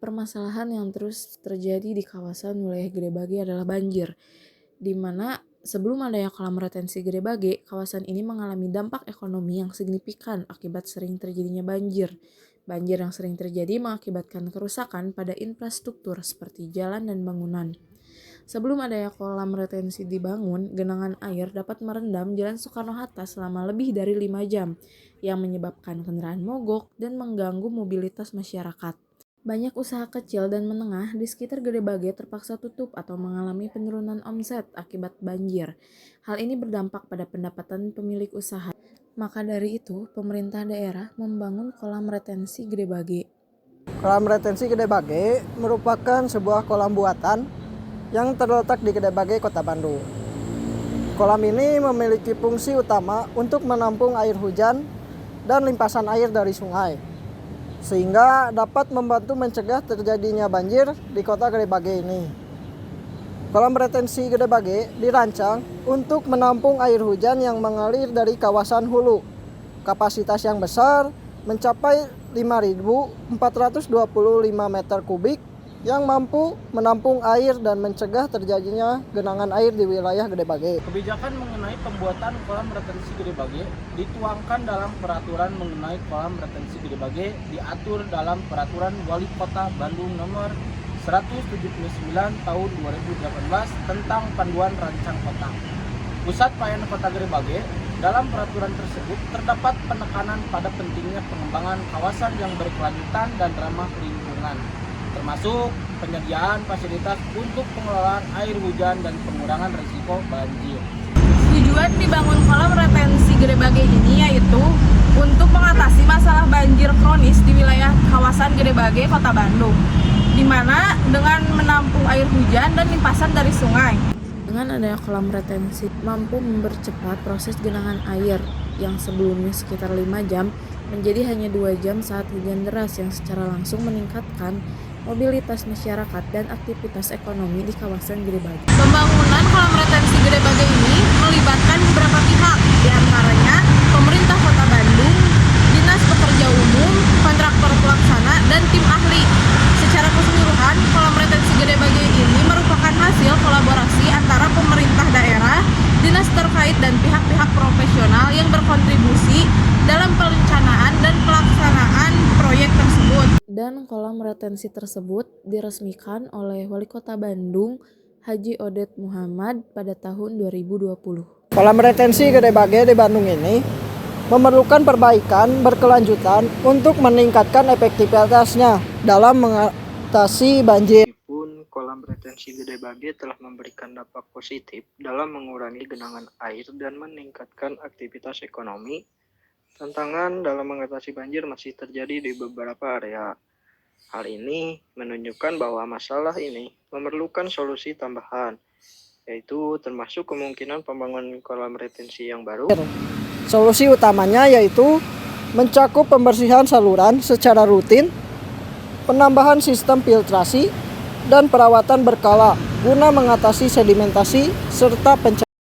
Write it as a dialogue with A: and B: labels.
A: permasalahan yang terus terjadi di kawasan wilayah Gede Bage adalah banjir, di mana sebelum adanya kolam retensi Gede Bage, kawasan ini mengalami dampak ekonomi yang signifikan akibat sering terjadinya banjir. Banjir yang sering terjadi mengakibatkan kerusakan pada infrastruktur seperti jalan dan bangunan. Sebelum adanya kolam retensi dibangun, genangan air dapat merendam Jalan Soekarno-Hatta selama lebih dari 5 jam, yang menyebabkan kendaraan mogok dan mengganggu mobilitas masyarakat. Banyak usaha kecil dan menengah di sekitar Gede Bage terpaksa tutup atau mengalami penurunan omset akibat banjir. Hal ini berdampak pada pendapatan pemilik usaha. Maka dari itu, pemerintah daerah membangun kolam retensi Gede Bage.
B: Kolam retensi Gede Bage merupakan sebuah kolam buatan yang terletak di Gede Bage, Kota Bandung. Kolam ini memiliki fungsi utama untuk menampung air hujan dan limpasan air dari sungai, sehingga dapat membantu mencegah terjadinya banjir di kota Gede Bage ini. Kolam retensi Gede Bage dirancang untuk menampung air hujan yang mengalir dari kawasan hulu. Kapasitas yang besar mencapai 5.425 meter kubik yang mampu menampung air dan mencegah terjadinya genangan air di wilayah Gede Bage.
C: Kebijakan mengenai pembuatan kolam retensi Gede Bage dituangkan dalam peraturan mengenai kolam retensi Gede Bage, diatur dalam peraturan Wali Kota Bandung nomor 179 tahun 2018 tentang panduan rancang kota. Pusat pelayanan Kota Gede Bage. Dalam peraturan tersebut terdapat penekanan pada pentingnya pengembangan kawasan yang berkelanjutan dan ramah lingkungan, termasuk penyediaan fasilitas untuk pengelolaan air hujan dan pengurangan risiko banjir.
D: Tujuan dibangun kolam retensi Gede Bage ini yaitu untuk mengatasi masalah banjir kronis di wilayah kawasan Gede Bage, Kota Bandung, di mana dengan menampung air hujan dan limpasan dari sungai.
A: Dengan adanya kolam retensi mampu mempercepat proses genangan air yang sebelumnya sekitar 5 jam menjadi hanya 2 jam saat hujan deras, yang secara langsung meningkatkan mobilitas masyarakat dan aktivitas ekonomi di kawasan Gede Bage.
D: Pembangunan kolam retensi Gede Bage ini melibatkan beberapa pihak, diantaranya pemerintah Kota Bandung, Dinas Pekerja Umum, kontraktor pelaksana, dan tim ahli. Secara keseluruhan, kolam retensi Gede Bage ini merupakan hasil kolaborasi antara pemerintah daerah, dinas terkait, dan pihak-pihak profesional yang berkontribusi dalam perencanaan dan pelaksanaan proyek tersebut.
A: Dan kolam retensi tersebut diresmikan oleh Wali Kota Bandung, Haji Odet Muhammad pada tahun 2020.
B: Kolam retensi Gede Bage di Bandung ini memerlukan perbaikan berkelanjutan untuk meningkatkan efektivitasnya dalam mengatasi banjir.
E: Meskipun kolam retensi Gede Bage telah memberikan dampak positif dalam mengurangi genangan air dan meningkatkan aktivitas ekonomi, tantangan dalam mengatasi banjir masih terjadi di beberapa area. Hal ini menunjukkan bahwa masalah ini memerlukan solusi tambahan, yaitu termasuk kemungkinan pembangunan kolam retensi yang baru.
B: Solusi utamanya yaitu mencakup pembersihan saluran secara rutin, penambahan sistem filtrasi, dan perawatan berkala guna mengatasi sedimentasi serta pencemaran.